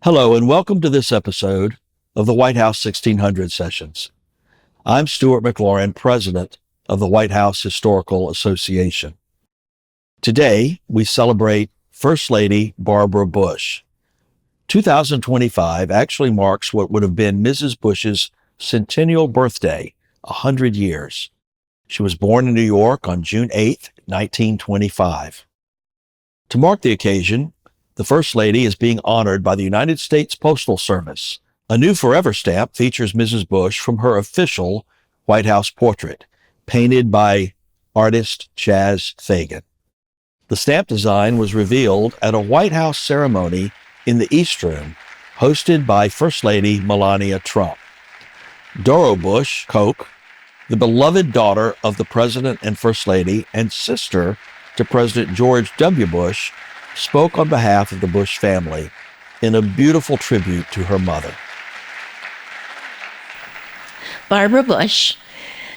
Hello, and welcome to this episode of the White House 1600 Sessions. I'm Stuart McLaurin, president of the White House Historical Association. Today, we celebrate First Lady Barbara Bush. 2025 actually marks what would have been Mrs. Bush's centennial birthday, 100 years. She was born in New York on June 8, 1925. To mark the occasion, the First Lady is being honored by the United States Postal Service. A new Forever stamp features Mrs. Bush from her official White House portrait, painted by artist Chaz Fagan. The stamp design was revealed at a White House ceremony in the East Room, hosted by First Lady Melania Trump. Doro Bush Koch, the beloved daughter of the President and First Lady and sister to President George W. Bush, spoke on behalf of the Bush family in a beautiful tribute to her mother. Barbara Bush,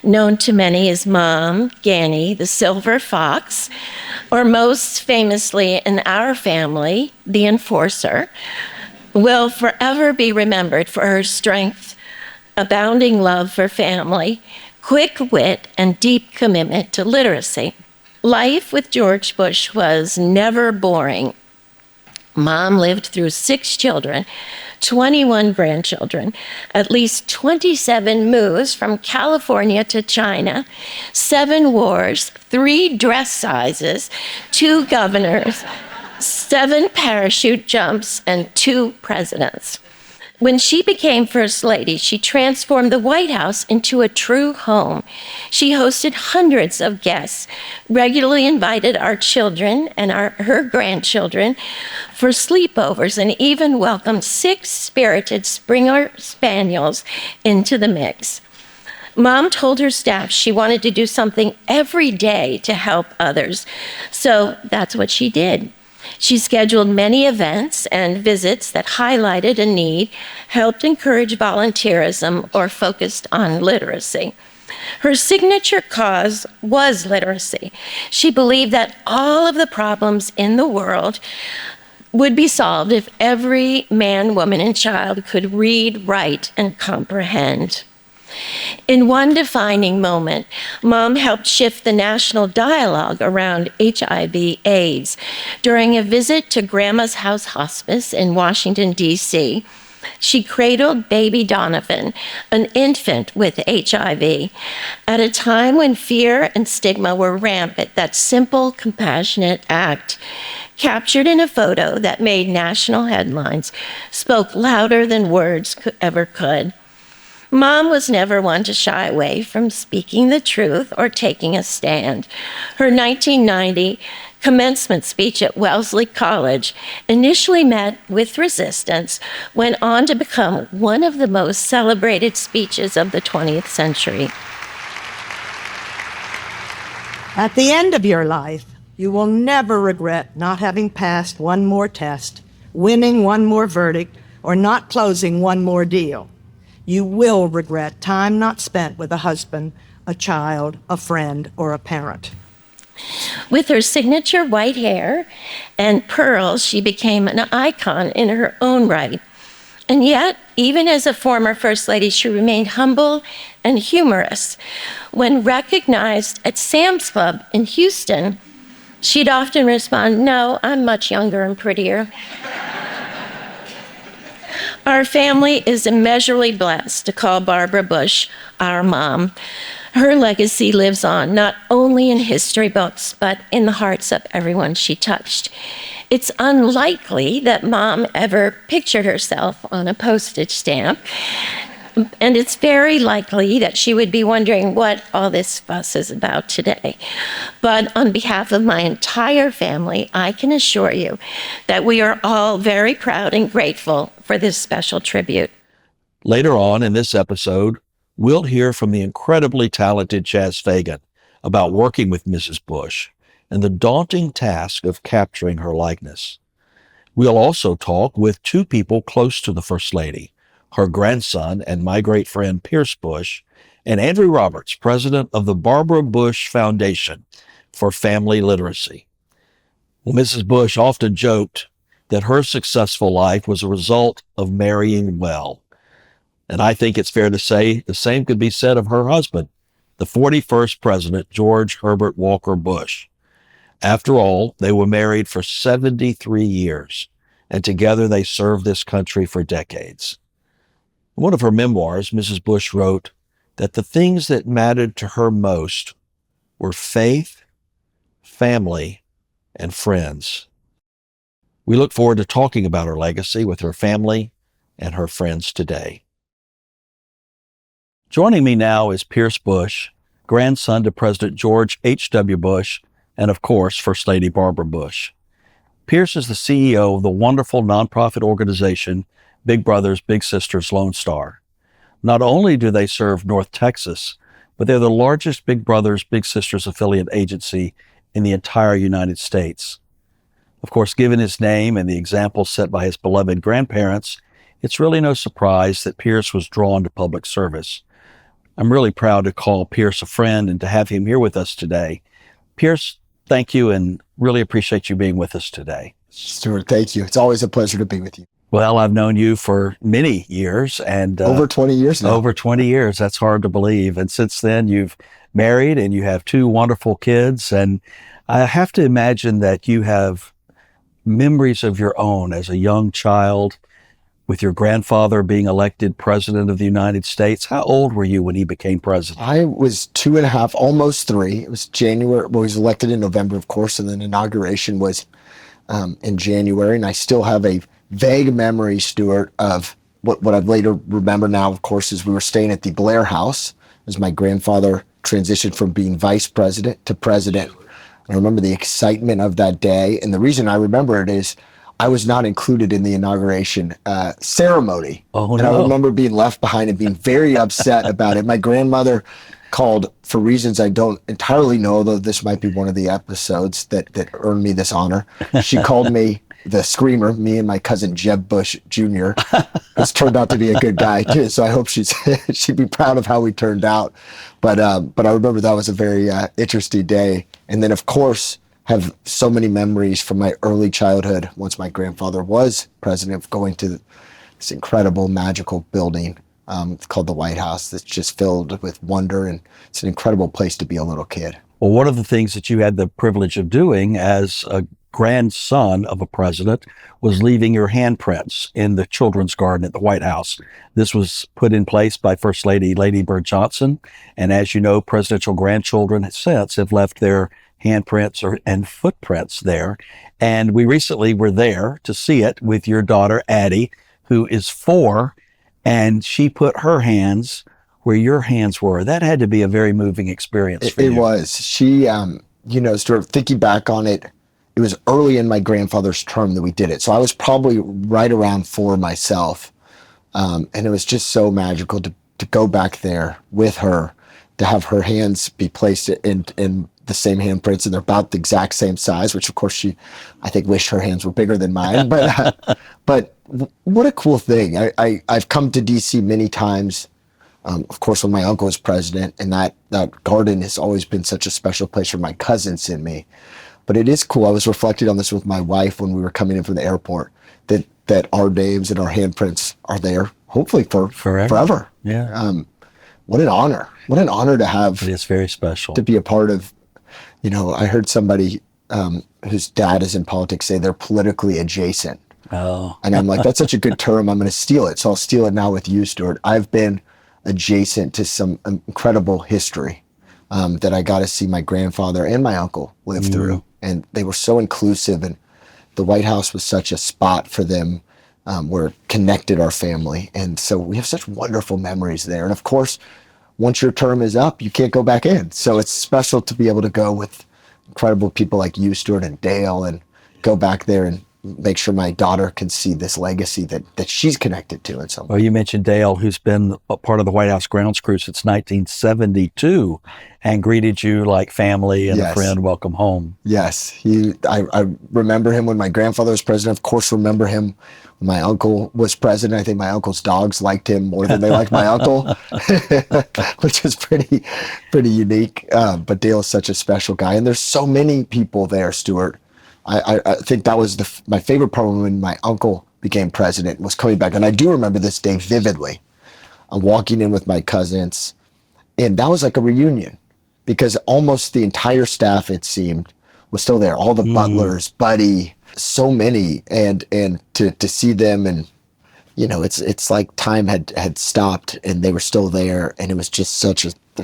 known to many as Mom, Ganny, the Silver Fox, or most famously in our family, the Enforcer, will forever be remembered for her strength, abounding love for family, quick wit, and deep commitment to literacy. Life with George Bush was never boring. Mom lived through 6 children, 21 grandchildren, at least 27 moves from California to China, 7 wars, 3 dress sizes, 2 governors, 7 parachute jumps, and 2 presidents. When she became First Lady, she transformed the White House into a true home. She hosted hundreds of guests, regularly invited our children and her grandchildren for sleepovers, and even welcomed 6 spirited Springer Spaniels into the mix. Mom told her staff she wanted to do something every day to help others, so that's what she did. She scheduled many events and visits that highlighted a need, helped encourage volunteerism, or focused on literacy. Her signature cause was literacy. She believed that all of the problems in the world would be solved if every man, woman, and child could read, write, and comprehend. In one defining moment, Mom helped shift the national dialogue around HIV/AIDS. During a visit to Grandma's House Hospice in Washington, D.C., she cradled baby Donovan, an infant with HIV. At a time when fear and stigma were rampant, that simple, compassionate act, captured in a photo that made national headlines, spoke louder than words ever could. Mom was never one to shy away from speaking the truth or taking a stand. Her 1990 commencement speech at Wellesley College, initially met with resistance, went on to become one of the most celebrated speeches of the 20th century. At the end of your life, you will never regret not having passed one more test, winning one more verdict, or not closing one more deal. You will regret time not spent with a husband, a child, a friend, or a parent. With her signature white hair and pearls, she became an icon in her own right. And yet, even as a former First Lady, she remained humble and humorous. When recognized at Sam's Club in Houston, she'd often respond, "No, I'm much younger and prettier." Our family is immeasurably blessed to call Barbara Bush our mom. Her legacy lives on, not only in history books, but in the hearts of everyone she touched. It's unlikely that Mom ever pictured herself on a postage stamp, and it's very likely that she would be wondering what all this fuss is about today. But on behalf of my entire family, I can assure you that we are all very proud and grateful for this special tribute. Later on in this episode, we'll hear from the incredibly talented Chaz Fagan about working with Mrs. Bush and the daunting task of capturing her likeness. We'll also talk with 2 people close to the First Lady, her grandson and my great friend Pierce Bush, and Andrew Roberts, president of the Barbara Bush Foundation for Family Literacy. Well, Mrs. Bush often joked that her successful life was a result of marrying well. And I think it's fair to say the same could be said of her husband, the 41st President, George Herbert Walker Bush. After all, they were married for 73 years, and together they served this country for decades. In one of her memoirs, Mrs. Bush wrote that the things that mattered to her most were faith, family, and friends. We look forward to talking about her legacy with her family and her friends today. Joining me now is Pierce Bush, grandson to President George H.W. Bush, and of course, First Lady Barbara Bush. Pierce is the CEO of the wonderful nonprofit organization Big Brothers Big Sisters Lone Star. Not only do they serve North Texas, but they're the largest Big Brothers Big Sisters affiliate agency in the entire United States. Of course, given his name and the example set by his beloved grandparents, it's really no surprise that Pierce was drawn to public service. I'm really proud to call Pierce a friend and to have him here with us today. Pierce, thank you and really appreciate you being with us today. Stuart, thank you. It's always a pleasure to be with you. Well, I've known you for many years and over 20 years now. Over 20 years. That's hard to believe. And since then, you've married and you have two wonderful kids. And I have to imagine that you have memories of your own as a young child with your grandfather being elected president of the United States. How old were you when he became president? I was 2.5, almost 3. It was January. Well, he was elected in November, of course, and then inauguration was in January. And I still have a vague memory, Stuart, of what I've later remember now, of course, is we were staying at the Blair House as my grandfather transitioned from being vice president to president. I remember the excitement of that day. And the reason I remember it is I was not included in the inauguration ceremony. Oh, and no. I remember being left behind and being very upset about it. My grandmother called, for reasons I don't entirely know, though this might be one of the episodes that earned me this honor. She called me the screamer, me and my cousin Jeb Bush Jr. It's turned out to be a good guy too, so I hope she'd be proud of how we turned out. But I remember that was a very interesting day. And then, of course, have so many memories from my early childhood once my grandfather was president of going to this incredible, magical building called the White House that's just filled with wonder, and it's an incredible place to be a little kid. Well, one of the things that you had the privilege of doing as a grandson of a president was leaving your handprints in the children's garden at the White House. This was put in place by First Lady Bird Johnson. And as you know, presidential grandchildren since have left their handprints and footprints there. And we recently were there to see it with your daughter, Addie, who is 4, and she put her hands where your hands were. That had to be a very moving experience for you. It was. She, Stuart, thinking back on it, it was early in my grandfather's term that we did it. So I was probably right around 4 myself. And it was just so magical to go back there with her, to have her hands be placed in the same handprints, and they're about the exact same size, which of course she, I think, wished her hands were bigger than mine. But what a cool thing. I've come to DC many times. Of course, when my uncle was president, and that garden has always been such a special place for my cousins and me. But it is cool. I was reflecting on this with my wife when we were coming in from the airport, that our names and our handprints are there, hopefully for forever. Yeah. What an honor. What an honor to have. It is very special. To be a part of, I heard somebody whose dad is in politics say they're politically adjacent. Oh. And I'm like, that's such a good term. I'm going to steal it. So I'll steal it now with you, Stuart. I've been adjacent to some incredible history that I got to see my grandfather and my uncle live through. And they were so inclusive, and the White House was such a spot for them where it connected our family. And so we have such wonderful memories there. And of course, once your term is up, you can't go back in. So it's special to be able to go with incredible people like you, Stuart, and Dale, and go back there and make sure my daughter can see this legacy that she's connected to in some way. Well, you mentioned Dale, who's been a part of the White House grounds crew since 1972 and greeted you like family and a friend. Welcome home. Yes. I remember him when my grandfather was president. Of course, remember him when my uncle was president. I think my uncle's dogs liked him more than they liked my uncle, which is pretty unique. But Dale is such a special guy. And there's so many people there, Stuart, I think that was my favorite part when my uncle became president, was coming back. And I do remember this day vividly. I'm walking in with my cousins, and that was like a reunion because almost the entire staff, it seemed, was still there. All the butlers, Buddy, so many, and to see them, and you know, it's like time had stopped and they were still there, and it was just they're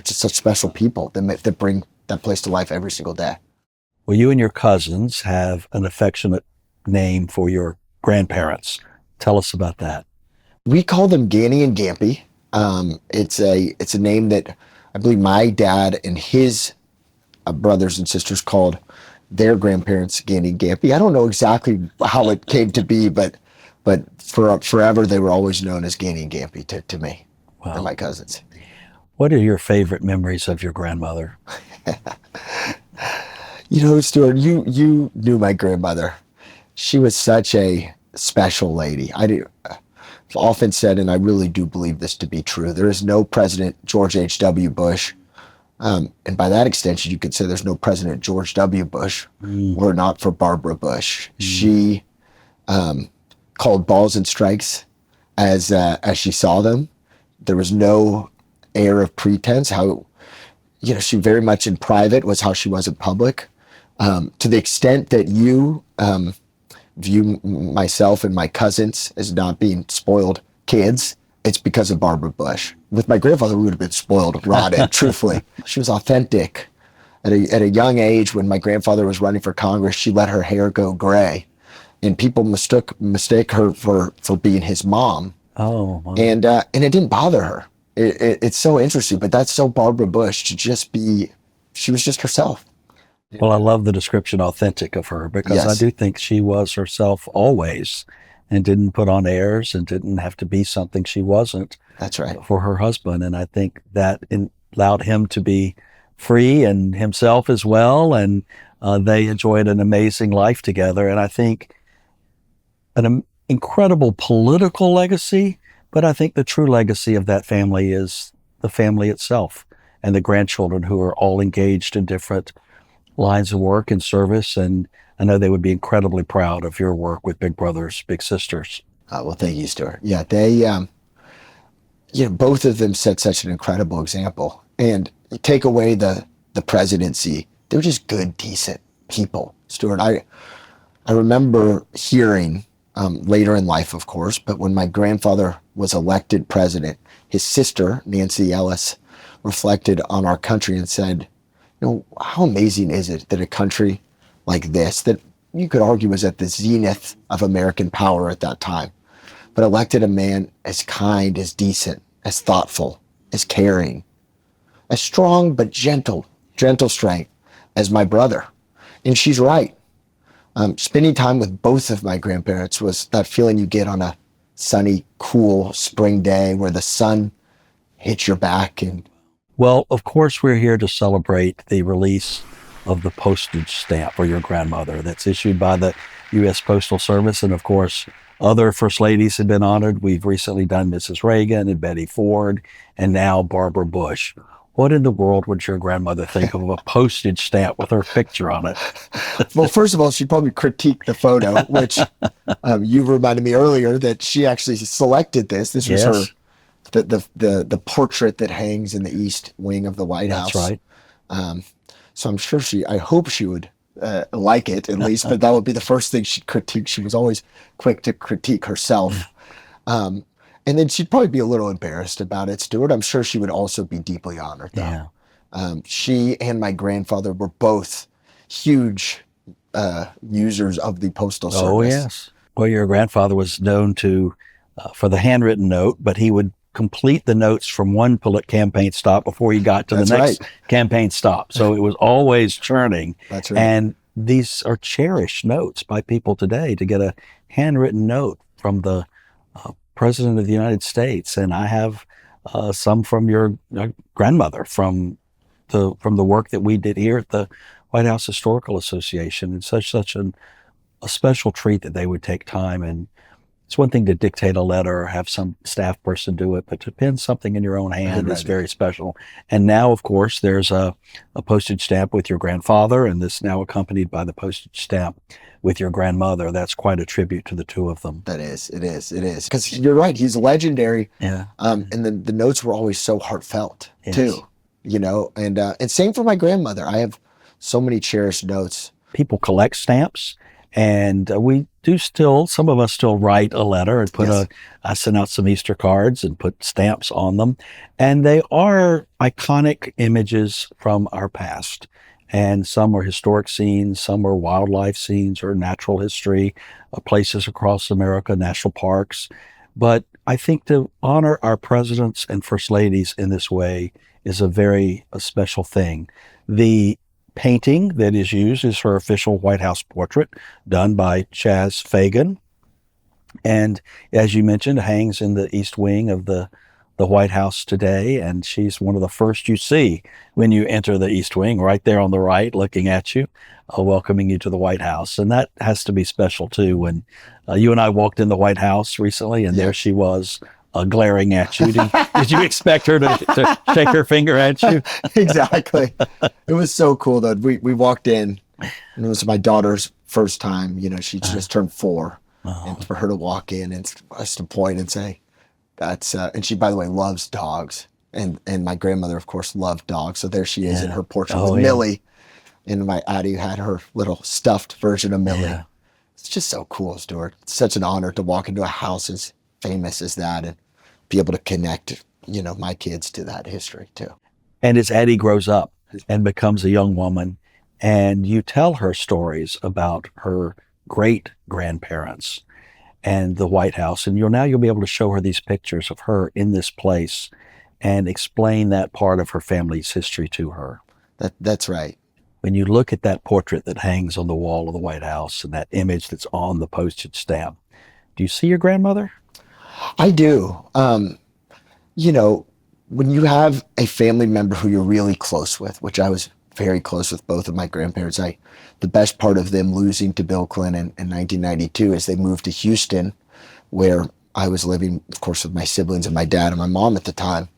just such special people that bring that place to life every single day. Well, you and your cousins have an affectionate name for your grandparents. Tell us about that. We call them Ganny and Gampy. It's a name that I believe my dad and his brothers and sisters called their grandparents Ganny and Gampy. I don't know exactly how it came to be, but forever they were always known as Ganny and Gampy to me and my cousins. What are your favorite memories of your grandmother? You know, Stuart, you knew my grandmother. She was such a special lady. I've often said, and I really do believe this to be true, there is no President George H.W. Bush, and by that extension, you could say there's no President George W. Bush, were it not for Barbara Bush. She called balls and strikes as she saw them. There was no air of pretense. How, you know, she very much in private was how she was in public. To the extent that you view myself and my cousins as not being spoiled kids, it's because of Barbara Bush. With my grandfather, we would have been spoiled rotten, truthfully. She was authentic. At a young age, when my grandfather was running for Congress, she let her hair go gray, and people mistake her for being his mom. Oh, wow. And it didn't bother her. It's so interesting, but that's so Barbara Bush to just be. She was just herself. Well, I love the description authentic of her because Yes. I do think she was herself always and didn't put on airs and didn't have to be something she wasn't That's right. for her husband. And I think that allowed him to be free and himself as well. And they enjoyed an amazing life together. And I think an incredible political legacy, but I think the true legacy of that family is the family itself and the grandchildren who are all engaged in different lines of work and service, and I know they would be incredibly proud of your work with Big Brothers Big Sisters. Well, thank you, Stuart. Yeah, they, both of them set such an incredible example. And take away the presidency, they're just good, decent people, Stuart. I remember hearing later in life, of course, but when my grandfather was elected president, his sister, Nancy Ellis, reflected on our country and said, you know, how amazing is it that a country like this, that you could argue was at the zenith of American power at that time, but elected a man as kind, as decent, as thoughtful, as caring, as strong but gentle strength as my brother. And she's right. Spending time with both of my grandparents was that feeling you get on a sunny, cool spring day where the sun hits your back. And Well, of course, we're here to celebrate the release of the postage stamp for your grandmother that's issued by the U.S. Postal Service. And of course, other First Ladies have been honored. We've recently done Mrs. Reagan and Betty Ford, and now Barbara Bush. What in the world would your grandmother think of a postage stamp with her picture on it? well, first of all, she'd probably critique the photo, which you reminded me earlier that she actually selected this. This was Yes. her, the portrait that hangs in the east wing of the White House. That's right. So I'm sure I hope she would like it at least, but that would be the first thing she'd critique. She was always quick to critique herself. And then she'd probably be a little embarrassed about it, Stuart. I'm sure she would also be deeply honored, though. Yeah. She and my grandfather were both huge users of the Postal Service. Oh, yes. Well, your grandfather was known to, for the handwritten note, but he would complete the notes from one campaign stop before he got to That's the next right. campaign stop. So it was always churning. That's right. And these are cherished notes by people today to get a handwritten note from the President of the United States. And I have some from your grandmother from the work that we did here at the White House Historical Association. It's such a special treat that they would take time and It's one thing to dictate a letter or have some staff person do it, but to pen something in your own hand is Right. very special. And now, of course, there's a postage stamp with your grandfather, and this now accompanied by the postage stamp with your grandmother. That's quite a tribute to the two of them. That is, it is. Because you're right, he's legendary. Yeah. And the notes were always so heartfelt Yes. too, and same for my grandmother. I have so many cherished notes. People collect stamps, and we do still, some of us still write a letter and Yes. I send out some Easter cards and put stamps on them. And they are iconic images from our past. And some are historic scenes, some are wildlife scenes or natural history, places across America, national parks. But I think to honor our presidents and first ladies in this way is a special thing. The painting that is used is her official White House portrait done by Chaz Fagan. And as you mentioned, hangs in the East Wing of the White House today. And she's one of the first you see when you enter the East Wing, right there on the right, looking at you, welcoming you to the White House. And that has to be special too. When you and I walked in the White House recently, and there she was, glaring at you. Did you expect her to shake her finger at you? Exactly. It was so cool though. We walked in, and it was my daughter's first time. She just turned 4, and for her to walk in and us to point and say, "That's," and she, by the way, loves dogs, and my grandmother, of course, loved dogs. So there she is in her portrait with Millie, and my auntie had her little stuffed version of Millie. Yeah. It's just so cool, Stuart. It's such an honor to walk into a house as famous as that and be able to connect, my kids to that history too. And as Addie grows up and becomes a young woman, and you tell her stories about her great grandparents and the White House, and you'll be able to show her these pictures of her in this place and explain that part of her family's history to her. That's right. When you look at that portrait that hangs on the wall of the White House and that image that's on the postage stamp, do you see your grandmother? I do. When you have a family member who you're really close with, which I was very close with both of my grandparents, the best part of them losing to Bill Clinton in 1992 is they moved to Houston, where I was living, of course, with my siblings and my dad and my mom at the time.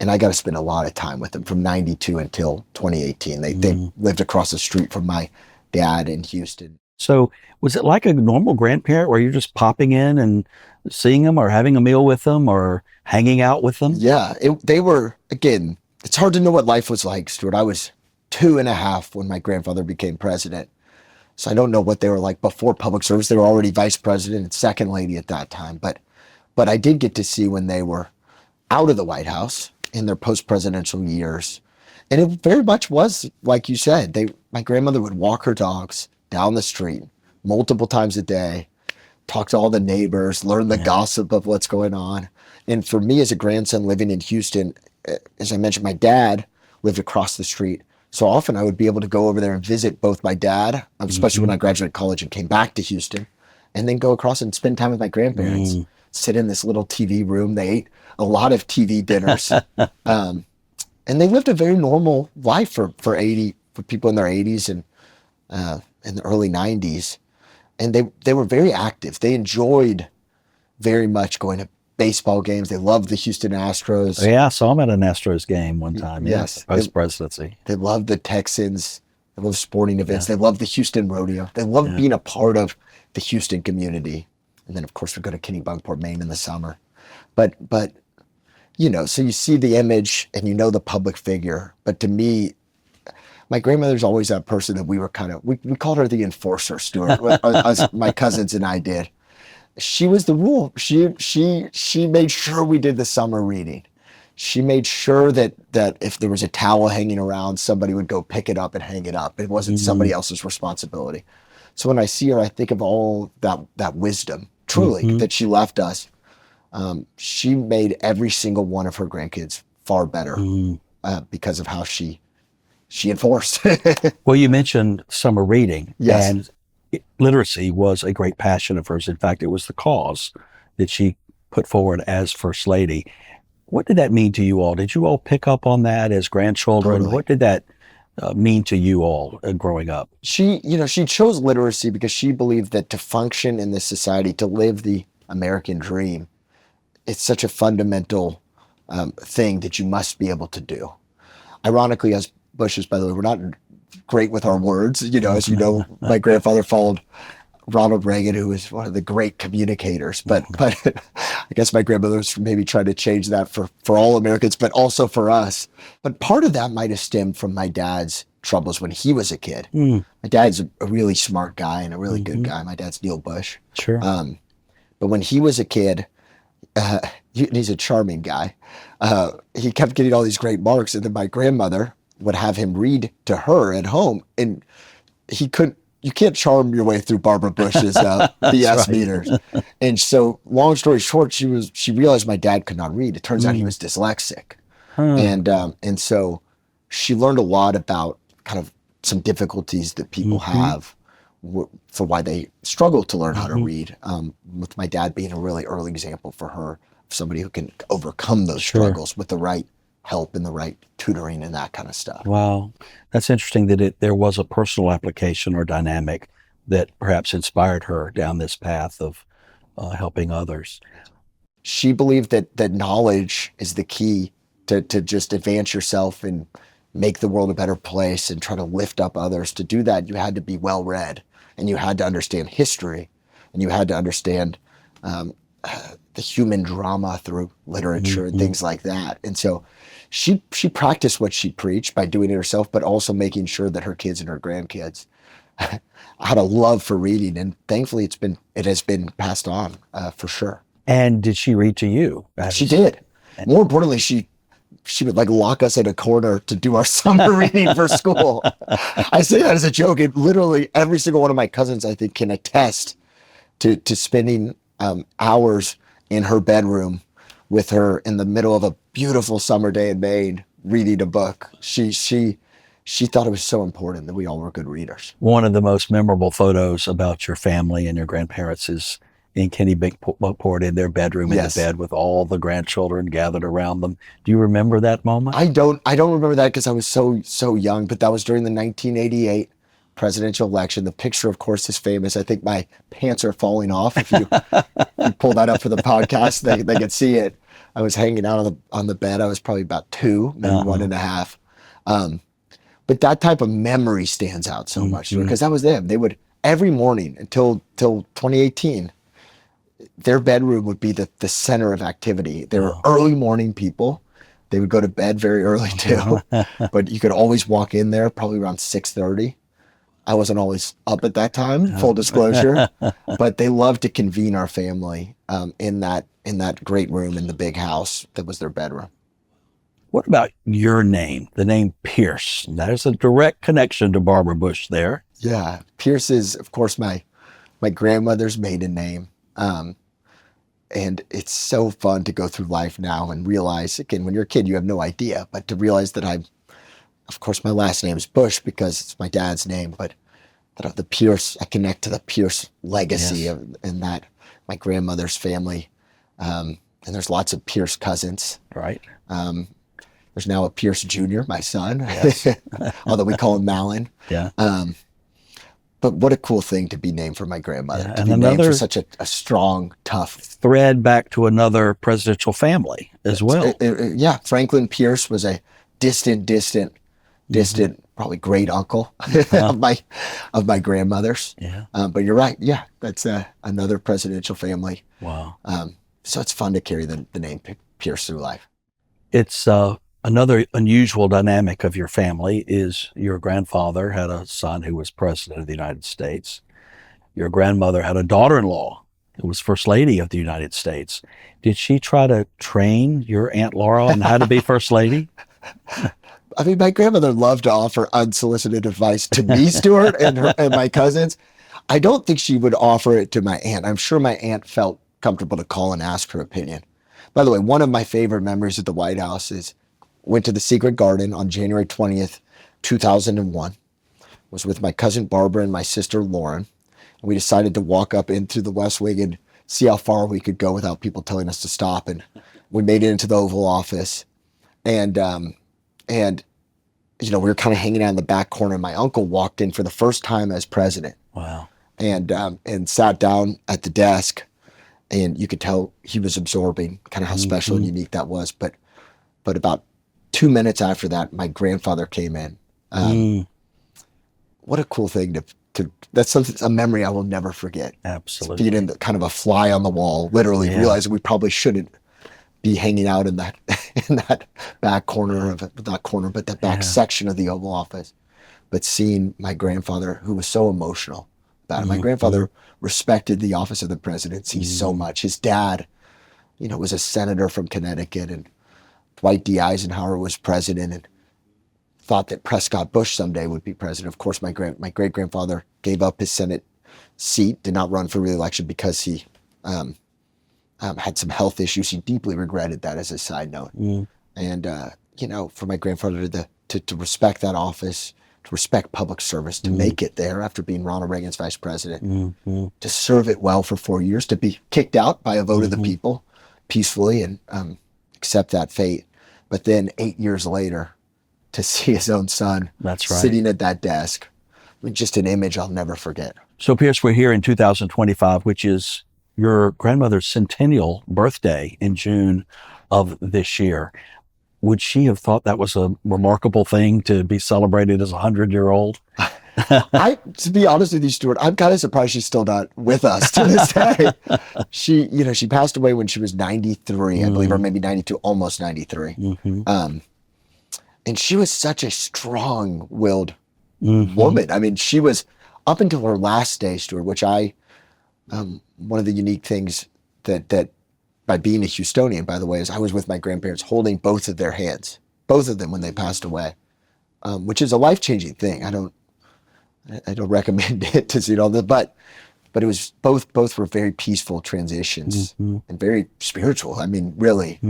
And I got to spend a lot of time with them from 92 until 2018. They lived across the street from my dad in Houston. So was it like a normal grandparent where you're just popping in and seeing them or having a meal with them or hanging out with them? Yeah, they were, again, it's hard to know what life was like, Stuart. I was 2.5 when my grandfather became president. So I don't know what they were like before public service. They were already vice president and second lady at that time. But I did get to see when they were out of the White House in their post-presidential years. And it very much was, like you said, my grandmother would walk her dogs down the street multiple times a day, talk to all the neighbors, learn the gossip of what's going on. And for me as a grandson living in Houston, as I mentioned, my dad lived across the street. So often I would be able to go over there and visit both my dad, especially when I graduated college and came back to Houston, and then go across and spend time with my grandparents, sit in this little TV room. They ate a lot of TV dinners. And they lived a very normal life for people in their 80s and in the early 90s. And they were very active. They enjoyed very much going to baseball games. They loved the Houston Astros. Yeah, I saw him at an Astros game one time. Yes. Post-presidency. They loved the Texans. They loved sporting events. They loved the Houston Rodeo. They loved being a part of the Houston community. And then, of course, we go to Kennebunkport, Maine in the summer. But so you see the image and the public figure. But to me, my grandmother's always that person that we were we called her the enforcer, Stuart, as my cousins and I did. She was the rule. She made sure we did the summer reading. She made sure that if there was a towel hanging around, somebody would go pick it up and hang it up. It wasn't somebody else's responsibility. So when I see her, I think of all that wisdom, truly, that she left us. She made every single one of her grandkids far better because of how she enforced. Well, you mentioned summer reading. Yes. And literacy was a great passion of hers. In fact, it was the cause that she put forward as First Lady. What did that mean to you all? Did you all pick up on that as grandchildren? Totally. What did that mean to you all growing up? She chose literacy because she believed that to function in this society, to live the American dream, it's such a fundamental thing that you must be able to do. Ironically, as Bushes, by the way, we're not great with our words. You know, as you know, my grandfather followed Ronald Reagan, who was one of the great communicators. But I guess my grandmother's maybe trying to change that for all Americans, but also for us. But part of that might have stemmed from my dad's troubles when he was a kid. My dad's a really smart guy and a really good guy. My dad's Neil Bush. Sure. But when he was a kid, he's a charming guy. He kept getting all these great marks, and then my grandmother would have him read to her at home, and you can't charm your way through Barbara Bush's BS meters. And so, long story short, she realized my dad could not read. It turns out he was dyslexic, and so she learned a lot about kind of some difficulties that people have for why they struggle to learn how to read. With my dad being a really early example for her, somebody who can overcome those struggles with the right help and the right tutoring and that kind of stuff. Wow. That's interesting that there was a personal application or dynamic that perhaps inspired her down this path of helping others. She believed that knowledge is the key to just advance yourself and make the world a better place and try to lift up others. To do that, you had to be well-read, and you had to understand history, and you had to understand the human drama through literature and things like that. And so she practiced what she preached by doing it herself, but also making sure that her kids and her grandkids had a love for reading. And thankfully it has been passed on for sure. And did she read to you? She did. More importantly, she would like lock us in a corner to do our summer reading for school. I say that as a joke. It literally, every single one of my cousins, I think, can attest to spending hours in her bedroom with her in the middle of a beautiful summer day in Maine, reading a book. She thought it was so important that we all were good readers. One of the most memorable photos about your family and your grandparents is in Kennebunkport in their bedroom, in the bed with all the grandchildren gathered around them. Do you remember that moment? I don't remember that because I was so young, but that was during the 1988 presidential election. The picture, of course, is famous. I think my pants are falling off. If you pull that up for the podcast, they could see it. I was hanging out on the bed. I was probably about 2, maybe 1.5. But that type of memory stands out so much because that was them. They would every morning until 2018. Their bedroom would be the center of activity. They were early morning people. They would go to bed very early too, but you could always walk in there probably around 6:30. I wasn't always up at that time, full disclosure, but they loved to convene our family in that great room in the big house that was their bedroom. What about your name, the name Pierce? There's a direct connection to Barbara Bush there. Yeah, Pierce is, of course, my grandmother's maiden name. And it's so fun to go through life now and realize, again, when you're a kid, you have no idea, but to realize that of course, my last name is Bush because it's my dad's name, but that the Pierce, I connect to the Pierce legacy in that my grandmother's family. And there's lots of Pierce cousins. Right. There's now a Pierce Jr., my son, although we call him Malin. Yeah. But what a cool thing to be named for my grandmother, Yeah, to and be named another for such a strong, tough. thread back to another presidential family as well. Yeah, Franklin Pierce was a distant, probably great uncle of my grandmother's. Yeah. But you're right. Yeah, that's another presidential family. Wow. So it's fun to carry the name Pierce through life. It's another unusual dynamic of your family is your grandfather had a son who was president of the United States. Your grandmother had a daughter-in-law who was First Lady of the United States. Did she try to train your Aunt Laura on how to be First Lady? I mean, my grandmother loved to offer unsolicited advice to me, Stuart, and my cousins. I don't think she would offer it to my aunt. I'm sure my aunt felt comfortable to call and ask her opinion. By the way, one of my favorite memories at the White House is went to the Secret Garden on January 20th, 2001. Was with my cousin Barbara and my sister Lauren. And we decided to walk up into the West Wing and see how far we could go without people telling us to stop. And we made it into the Oval Office. And you know, we were kind of hanging out in the back corner. My uncle walked in for the first time as president. Wow. And sat down at the desk. and you could tell he was absorbing kind of how special and unique that was. But about 2 minutes after that, my grandfather came in. What a cool thing to that's something, a memory I will never forget. Absolutely. Being kind of a fly on the wall, literally realizing we probably shouldn't be hanging out in that back corner of it, not corner, but that back section of the Oval Office. But seeing my grandfather, who was so emotional about it. My grandfather respected the office of the presidency so much. His dad, was a senator from Connecticut, and Dwight D. Eisenhower was president, and thought that Prescott Bush someday would be president. Of course, my great grandfather gave up his Senate seat, did not run for re-election because he had some health issues. He deeply regretted that, as a side note. And for my grandfather to respect that office, to respect public service, to make it there after being Ronald Reagan's vice president, to serve it well for 4 years, to be kicked out by a vote of the people peacefully and accept that fate. But then 8 years later, to see his own son sitting at that desk, just an image I'll never forget. So, Pierce, we're here in 2025, which is your grandmother's centennial birthday in June of this year. Would she have thought that was a remarkable thing to be celebrated as a 100-year-old? To be honest with you, Stuart, I'm kind of surprised she's still not with us to this day. She passed away when she was 93, I believe, or maybe 92, almost 93. And she was such a strong-willed woman. I mean, she was, up until her last day, Stuart, which one of the unique things that by being a Houstonian, by the way, is I was with my grandparents holding both of their hands, both of them when they passed away, which is a life-changing thing. I don't recommend it to see all that, but it was both were very peaceful transitions and very spiritual. I mean, really.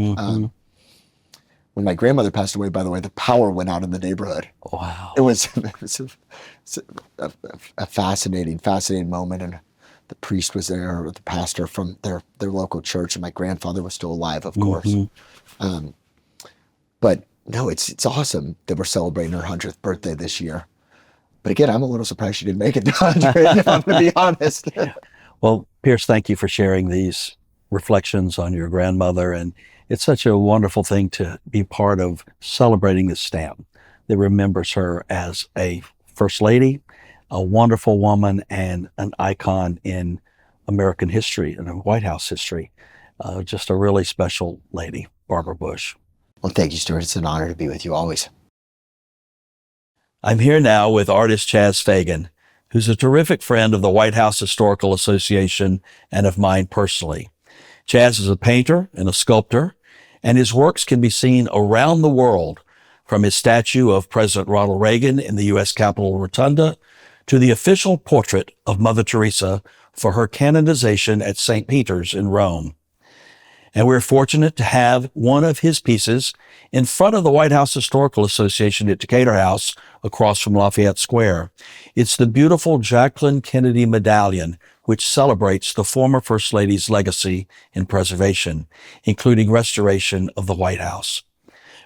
When my grandmother passed away, by the way, the power went out in the neighborhood. Wow. It was a fascinating moment. And the priest was there, or the pastor from their local church, and my grandfather was still alive, of course. But no, it's awesome that we're celebrating her 100th birthday this year. But again, I'm a little surprised she didn't make it to 100, if I'm going to be honest. Well, Pierce, thank you for sharing these reflections on your grandmother. And it's such a wonderful thing to be part of celebrating this stamp that remembers her as a First Lady, a wonderful woman, and an icon in American history and in White House history. Just a really special lady, Barbara Bush. Well, thank you, Stuart. It's an honor to be with you always. I'm here now with artist Chaz Fagan, who's a terrific friend of the White House Historical Association and of mine personally. Chaz is a painter and a sculptor, and his works can be seen around the world, from his statue of President Ronald Reagan in the U.S. Capitol Rotunda to the official portrait of Mother Teresa for her canonization at St. Peter's in Rome. And we're fortunate to have one of his pieces in front of the White House Historical Association at Decatur House across from Lafayette Square. It's the beautiful Jacqueline Kennedy medallion, which celebrates the former First Lady's legacy in preservation, including restoration of the White House.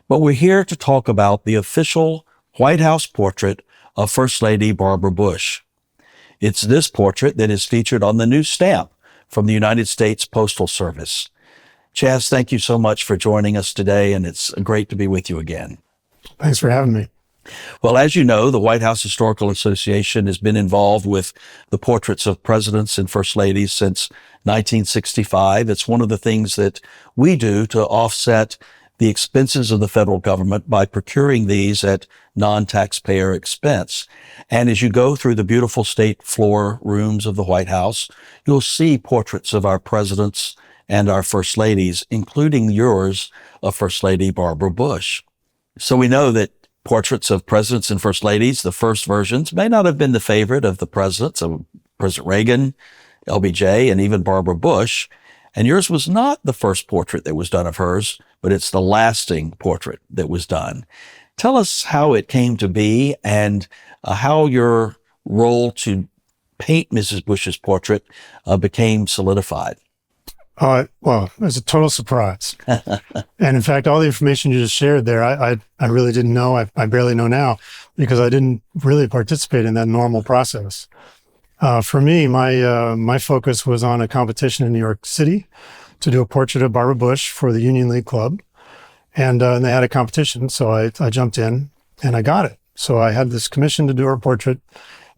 But we're here to talk about the official White House portrait of First Lady Barbara Bush. It's this portrait that is featured on the new stamp from the United States Postal Service. Chaz, thank you so much for joining us today, and it's great to be with you again. Thanks for having me. Well, as you know, the White House Historical Association has been involved with the portraits of presidents and first ladies since 1965. It's one of the things that we do to offset the expenses of the federal government by procuring these at non-taxpayer expense. And as you go through the beautiful state floor rooms of the White House, you'll see portraits of our presidents and our first ladies, including yours of First Lady Barbara Bush. So we know that portraits of presidents and first ladies, the first versions, may not have been the favorite of the presidents, of President Reagan, LBJ, and even Barbara Bush. And yours was not the first portrait that was done of hers, but it's the lasting portrait that was done. Tell us how it came to be and how your role to paint Mrs. Bush's portrait became solidified. Well, it was a total surprise. And in fact, all the information you just shared there, I really didn't know. I barely know now because I didn't really participate in that normal process. For me, my focus was on a competition in New York City to do a portrait of Barbara Bush for the Union League Club. And they had a competition, so I jumped in and I got it. So I had this commission to do her portrait,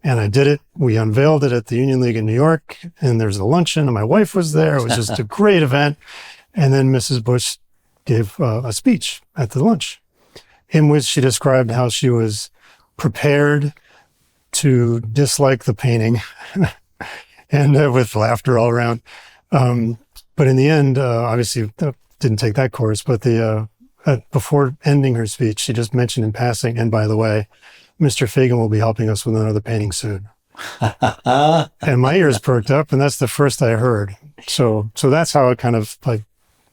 and I did it. We unveiled it at the Union League in New York, and there's a luncheon, and my wife was there. It was just a great event. And then Mrs. Bush gave a speech at the lunch in which she described how she was prepared to dislike the painting and with laughter all around. But in the end, obviously didn't take that course, but before ending her speech, she just mentioned in passing, and by the way, Mr. Fagan will be helping us with another painting soon. And my ears perked up, and that's the first I heard. So that's how it kind of like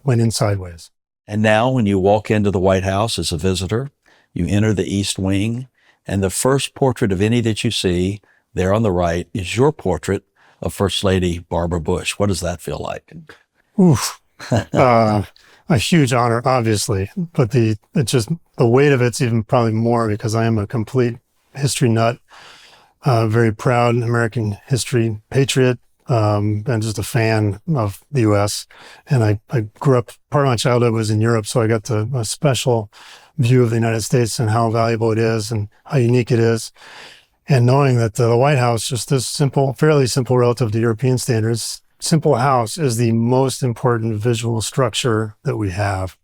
went in sideways. And now when you walk into the White House as a visitor, you enter the East Wing, and the first portrait of any that you see there on the right is your portrait of First Lady Barbara Bush. What does that feel like? Oof. A huge honor, obviously, but the weight of it's even probably more because I am a complete history nut, very proud American history patriot, and just a fan of the U.S. And I grew up, part of my childhood was in Europe, so I got a special view of the United States and how valuable it is and how unique it is. And knowing that the White House, just this simple, fairly simple relative to European standards, simple house is the most important visual structure that we have.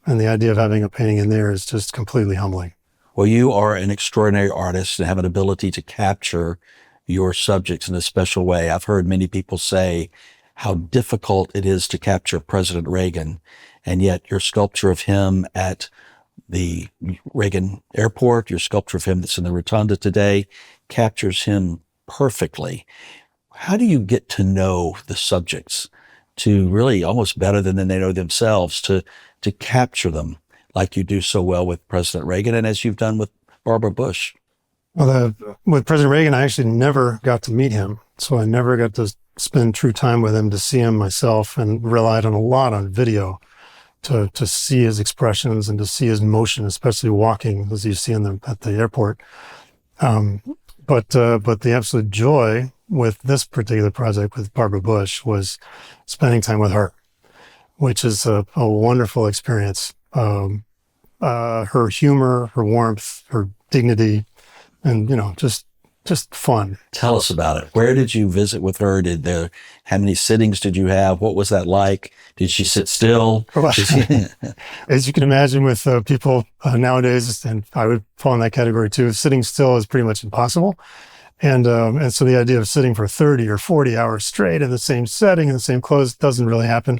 And the idea of having a painting in there is just completely humbling. Well, you are an extraordinary artist and have an ability to capture your subjects in a special way. I've heard many people say how difficult it is to capture President Reagan, and yet your sculpture of him at the Reagan Airport, your sculpture of him that's in the Rotunda today, captures him perfectly. How do you get to know the subjects to really almost better than they know themselves to capture them like you do so well with President Reagan and as you've done with Barbara Bush? Well, with President Reagan, I actually never got to meet him. So I never got to spend true time with him to see him myself, and relied on a lot on video to see his expressions and to see his motion, especially walking as you see at the airport. But the absolute joy with this particular project with Barbara Bush was spending time with her, which is a wonderful experience. Her humor, her warmth, her dignity, and just fun. Tell us about it. Where did you visit with her? How many sittings did you have? What was that like? Did she sit still? As you can imagine with people nowadays, and I would fall in that category too, sitting still is pretty much impossible. And so the idea of sitting for 30 or 40 hours straight in the same setting, in the same clothes, doesn't really happen.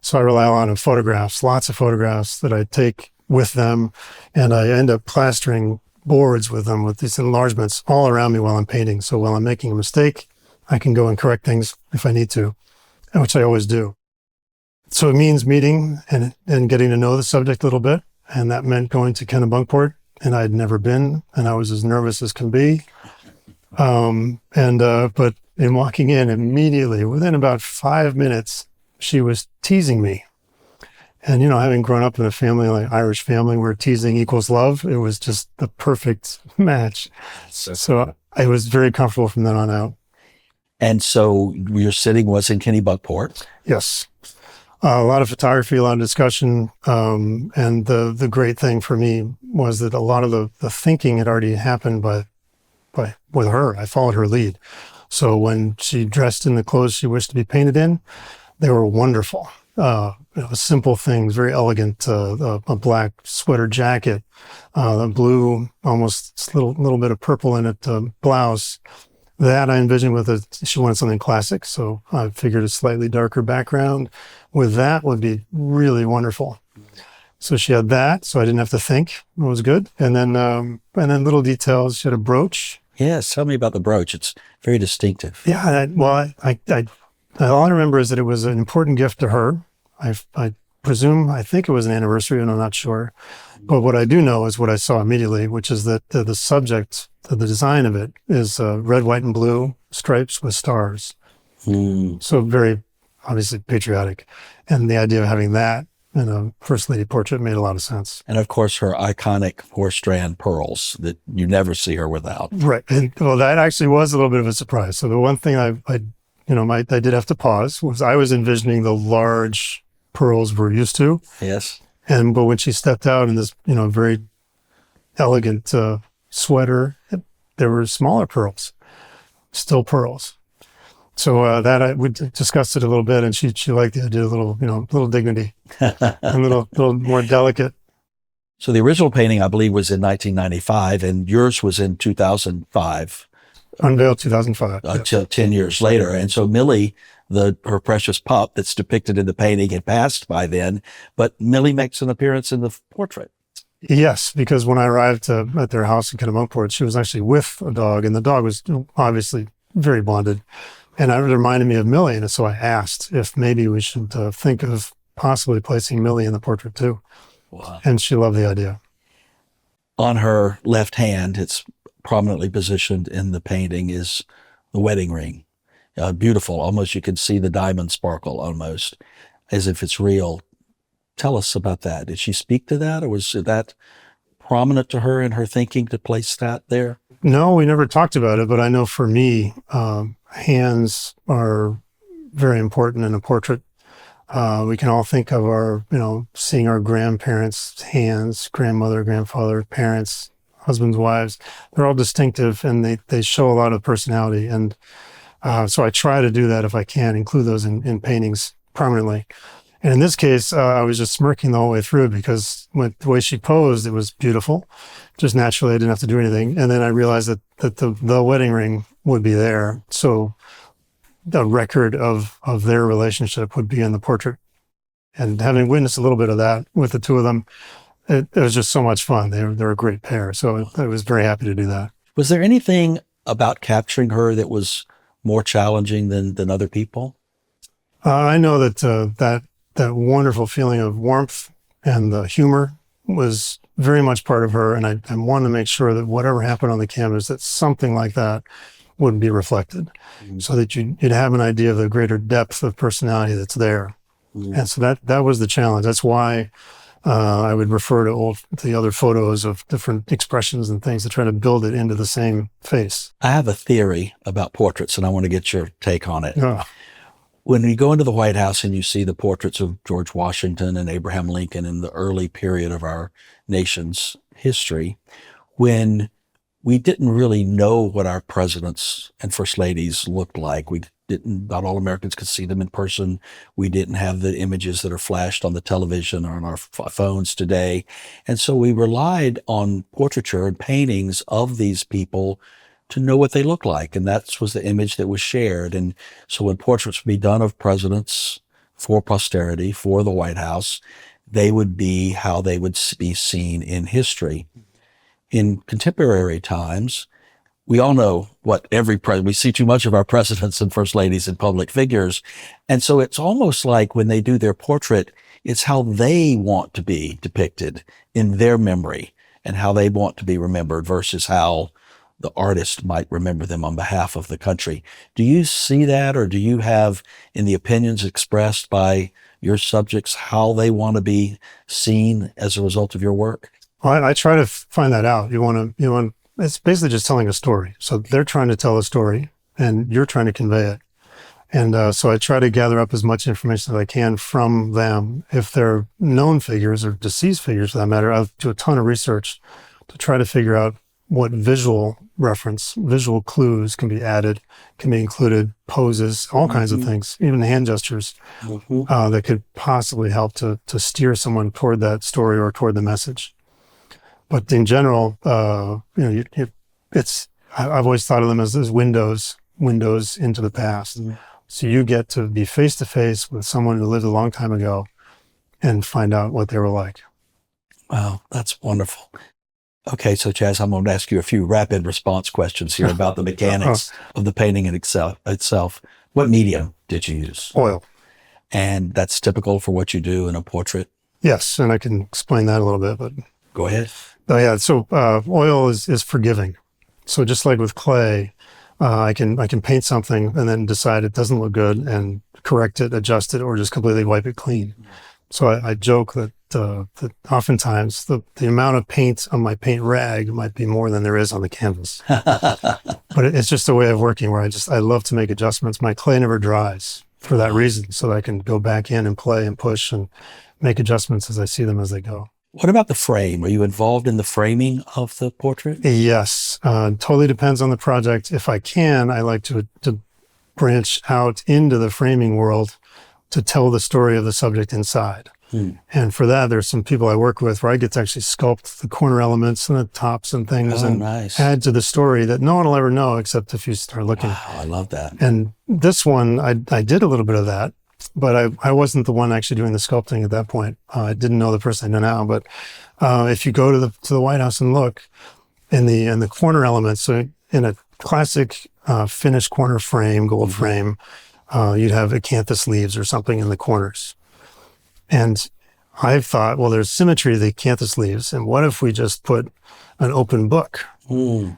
So I rely on photographs, lots of photographs that I take with them, and I end up plastering boards with them with these enlargements all around me while I'm painting. So while I'm making a mistake, I can go and correct things if I need to, which I always do. So it means meeting and getting to know the subject a little bit. And that meant going to Kennebunkport, and I'd never been, and I was as nervous as can be. But in walking in immediately, within about 5 minutes, she was teasing me. And, having grown up in a family, like Irish family, where teasing equals love, it was just the perfect match. So I was very comfortable from then on out. And so your sitting was in Kennebunkport? Yes. A lot of photography, a lot of discussion. And the great thing for me was that a lot of the thinking had already happened with her. I followed her lead. So when she dressed in the clothes she wished to be painted in, they were wonderful. Simple things, very elegant, a black sweater jacket, a blue, almost little bit of purple in it, blouse. That I envisioned she wanted something classic. So I figured a slightly darker background with that would be really wonderful. So she had that, so I didn't have to think. It was good. And then little details. She had a brooch. Yes, tell me about the brooch. It's very distinctive. Yeah, all I remember is that it was an important gift to her. I think it was an anniversary, and I'm not sure. But what I do know is what I saw immediately, which is that the subject, the design of it is red, white, and blue stripes with stars. So very obviously patriotic. And the idea of having that and a First Lady portrait made a lot of sense. And of course, her iconic 4-strand pearls that you never see her without. Right. And well, that actually was a little bit of a surprise. So the one thing I did have to pause was I was envisioning the large pearls we're used to. Yes. But when she stepped out in this, very elegant sweater, there were smaller pearls, still pearls. So we discussed it a little bit, and she liked the idea, a little dignity, a little more delicate. So the original painting, I believe, was in 1995, and yours was in 2005. Unveiled 2005. Until 10 years later. And so Millie, her precious pup that's depicted in the painting, had passed by then, but Millie makes an appearance in the portrait. Yes, because when I arrived at their house in Kennebunkport, she was actually with a dog, and the dog was obviously very bonded. And it reminded me of Millie, and so I asked if maybe we should think of possibly placing Millie in the portrait too. Wow. And she loved the idea. On her left hand, it's prominently positioned in the painting, is the wedding ring. Beautiful, almost you can see the diamond sparkle almost, as if it's real. Tell us about that. Did she speak to that, or was that prominent to her in her thinking to place that there? No, we never talked about it, but I know for me, hands are very important in a portrait. We can all think of seeing our grandparents' hands, grandmother, grandfather, parents, husbands, wives. They're all distinctive, and they show a lot of personality. And so I try to do that if I can, include those in paintings prominently. And in this case, I was just smirking the whole way through because with the way she posed, it was beautiful. Just naturally, I didn't have to do anything. And then I realized that the wedding ring would be there. So the record of their relationship would be in the portrait. And having witnessed a little bit of that with the two of them, it was just so much fun. They're a great pair. So I was very happy to do that. Was there anything about capturing her that was more challenging than other people? I know that wonderful feeling of warmth and the humor was very much part of her. And I wanted to make sure that whatever happened on the canvas, that something like that would be reflected, so that you'd have an idea of the greater depth of personality that's there. And so that was the challenge. That's why I would refer to the other photos of different expressions and things to try to build it into the same face. I have a theory about portraits, and I want to get your take on it. Oh. When you go into the White House and you see the portraits of George Washington and Abraham Lincoln in the early period of our nation's history, when we didn't really know what our presidents and first ladies looked like. Not all Americans could see them in person. We didn't have the images that are flashed on the television or on our phones today. And so we relied on portraiture and paintings of these people to know what they look like. And that was the image that was shared. And so when portraits would be done of presidents for posterity, for the White House, they would be how they would be seen in history. In contemporary times, we all know what we see too much of our presidents and first ladies and public figures. And so it's almost like when they do their portrait, it's how they want to be depicted in their memory and how they want to be remembered versus how the artist might remember them on behalf of the country. Do you see that, or do you have in the opinions expressed by your subjects how they want to be seen as a result of your work? Well, I try to find that out. It's basically just telling a story. So they're trying to tell a story and you're trying to convey it. And so I try to gather up as much information as I can from them. If they're known figures or deceased figures for that matter, I'll do a ton of research to try to figure out what visual clues can be added, can be included, poses, all kinds of things, even hand gestures that could possibly help to steer someone toward that story or toward the message. But in general, I've always thought of them as windows into the past. So you get to be face to face with someone who lived a long time ago and find out what they were like. Wow, that's wonderful. Okay, so Chaz, I'm going to ask you a few rapid response questions here about the mechanics of the painting itself. What medium did you use? Oil. And that's typical for what you do in a portrait? Yes, and I can explain that a little bit, but go ahead. Oh yeah, so oil is forgiving. So just like with clay, I can paint something and then decide it doesn't look good and correct it, adjust it, or just completely wipe it clean. So I joke that oftentimes the amount of paint on my paint rag might be more than there is on the canvas. But it's just a way of working where I love to make adjustments. My clay never dries for that reason, so that I can go back in and play and push and make adjustments as I see them as they go. What about the frame? Are you involved in the framing of the portrait? Yes, totally depends on the project. If I can, I like to branch out into the framing world to tell the story of the subject inside. And for that, there's some people I work with where I get to actually sculpt the corner elements and the tops and things and add to the story that no one will ever know except if you start looking. Wow, I love that. And this one, I did a little bit of that, but I wasn't the one actually doing the sculpting at that point. I didn't know the person I know now, but if you go to the White House and look in the corner elements, so in a classic finished corner frame, gold frame, you'd have acanthus leaves or something in the corners. And I've thought, well, there's symmetry to the acanthus leaves, and what if we just put an open book?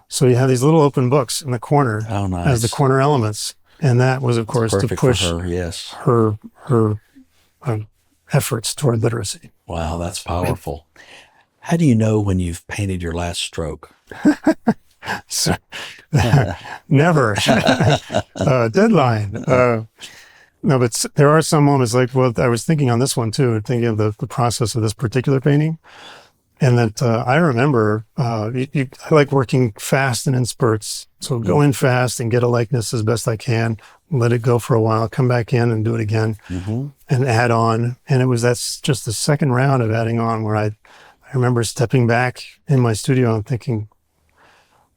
So you have these little open books in the corner as the corner elements. And that was, of course, to push her efforts toward literacy. Wow, that's powerful. How do you know when you've painted your last stroke? Never. Deadline. No, but there are some moments like, well, I was thinking on this one too, thinking of the process of this particular painting. And that I remember, I like working fast and in spurts. So go in fast and get a likeness as best I can, let it go for a while, come back in and do it again and add on. And that's just the second round of adding on where I remember stepping back in my studio and thinking,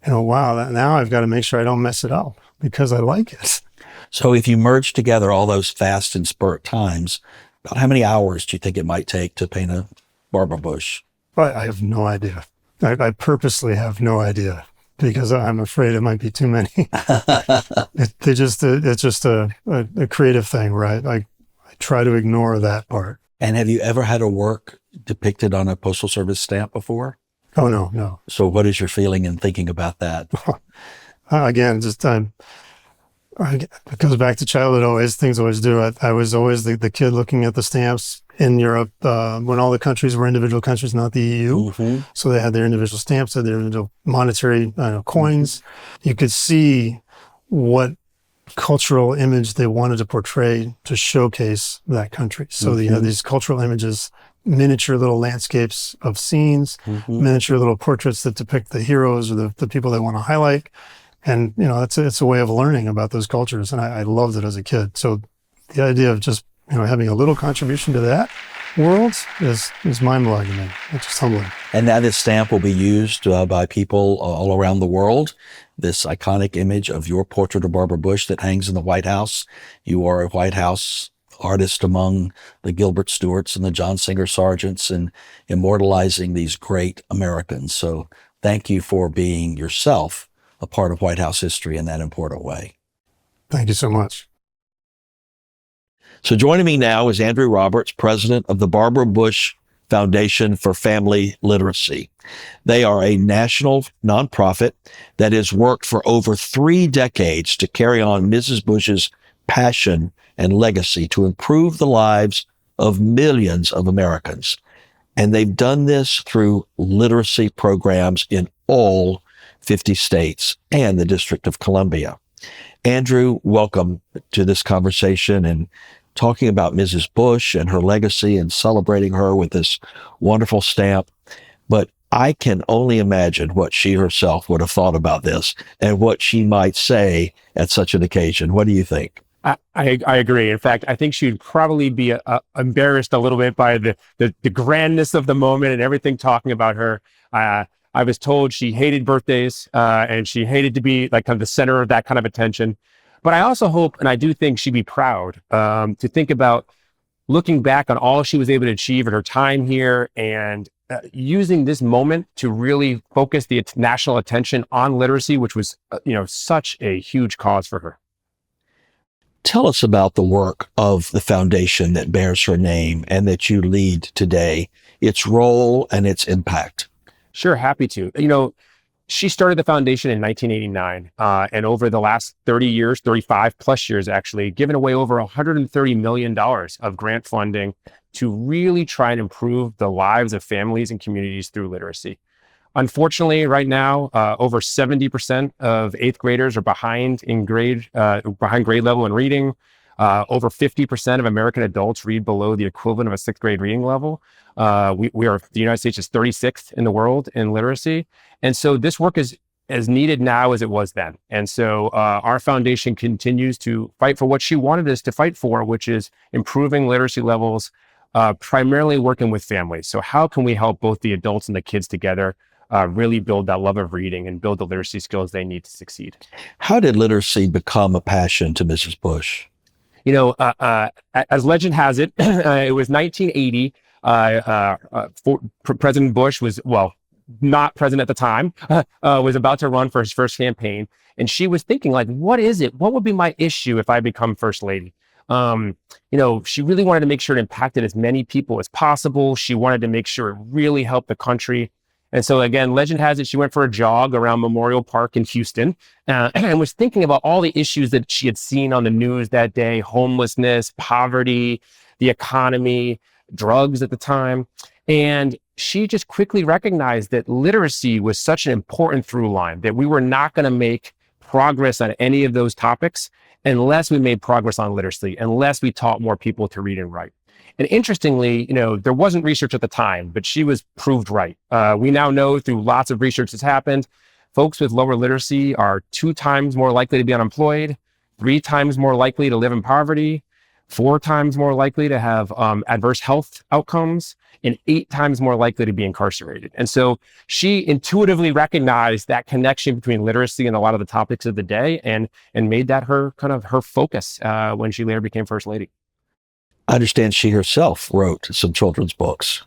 wow, now I've got to make sure I don't mess it up because I like it. So if you merge together all those fast and spurt times, about how many hours do you think it might take to paint a Barbara Bush? I have no idea. I purposely have no idea because I'm afraid it might be too many. It's just a creative thing, right? I try to ignore that part. And have you ever had a work depicted on a Postal Service stamp before? Oh, no. So what is your feeling in thinking about that? Again, it goes back to childhood. Things always do. I was always the kid looking at the stamps in Europe when all the countries were individual countries, not the EU. So they had their individual stamps, they had their individual monetary coins. You could see what cultural image they wanted to portray to showcase that country. So you have these cultural images, miniature little landscapes of scenes, miniature little portraits that depict the heroes or the people they want to highlight. And, it's a way of learning about those cultures. And I loved it as a kid. So the idea of just, having a little contribution to that world is mind-blowing to me. It's just humbling. And now this stamp will be used by people all around the world. This iconic image of your portrait of Barbara Bush that hangs in the White House. You are a White House artist among the Gilbert Stuarts and the John Singer Sargents and immortalizing these great Americans. So thank you for being yourself a part of White House history in that important way. Thank you so much. So joining me now is Andrew Roberts, president of the Barbara Bush Foundation for Family Literacy. They are a national nonprofit that has worked for over 3 decades to carry on Mrs. Bush's passion and legacy to improve the lives of millions of Americans. And they've done this through literacy programs in all 50 states and the District of Columbia. Andrew, welcome to this conversation and talking about Mrs. Bush and her legacy and celebrating her with this wonderful stamp. But I can only imagine what she herself would have thought about this and what she might say at such an occasion. What do you think? I agree. In fact, I think she'd probably be embarrassed a little bit by the grandness of the moment and everything talking about her. I was told she hated birthdays and she hated to be like kind of the center of that kind of attention. But I also hope, and I do think she'd be proud to think about looking back on all she was able to achieve in her time here and using this moment to really focus the national attention on literacy, which was, such a huge cause for her. Tell us about the work of the foundation that bears her name and that you lead today, its role and its impact. Sure, happy to. She started the foundation in 1989, and over the last 30 years, 35 plus years actually, given away over $130 million of grant funding to really try and improve the lives of families and communities through literacy. Unfortunately, right now, over 70% of eighth graders are behind grade level in reading. Over 50% of American adults read below the equivalent of a sixth grade reading level. The United States is 36th in the world in literacy. And so this work is as needed now as it was then. And so our foundation continues to fight for what she wanted us to fight for, which is improving literacy levels, primarily working with families. So how can we help both the adults and the kids together really build that love of reading and build the literacy skills they need to succeed? How did literacy become a passion to Mrs. Bush? As legend has it, it was 1980. President Bush was, not president at the time, was about to run for his first campaign. And she was thinking, like, what would be my issue if I become first lady? She really wanted to make sure it impacted as many people as possible. She wanted to make sure it really helped the country. And so again, legend has it, she went for a jog around Memorial Park in Houston and was thinking about all the issues that she had seen on the news that day: homelessness, poverty, the economy, drugs at the time. And she just quickly recognized that literacy was such an important through line, that we were not going to make progress on any of those topics unless we made progress on literacy, unless we taught more people to read and write. And interestingly, there wasn't research at the time, but she was proved right. We now know through lots of research that's happened, folks with lower literacy are 2 times more likely to be unemployed, 3 times more likely to live in poverty, 4 times more likely to have adverse health outcomes, and 8 times more likely to be incarcerated. And so she intuitively recognized that connection between literacy and a lot of the topics of the day, and made that her focus when she later became First Lady. I understand she herself wrote some children's books.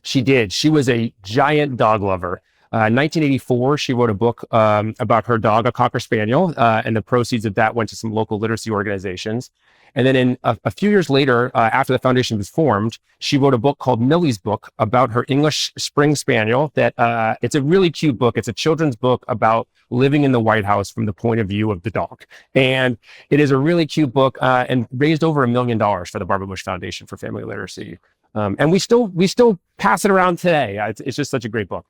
She did. She was a giant dog lover. In 1984, she wrote a book about her dog, a Cocker Spaniel, and the proceeds of that went to some local literacy organizations. And then in a few years later, after the foundation was formed, she wrote a book called Millie's Book about her English Spring Spaniel. It's a really cute book. It's a children's book about living in the White House from the point of view of the dog. And it is a really cute book and raised over $1 million for the Barbara Bush Foundation for Family Literacy. And we still pass it around today. It's just such a great book.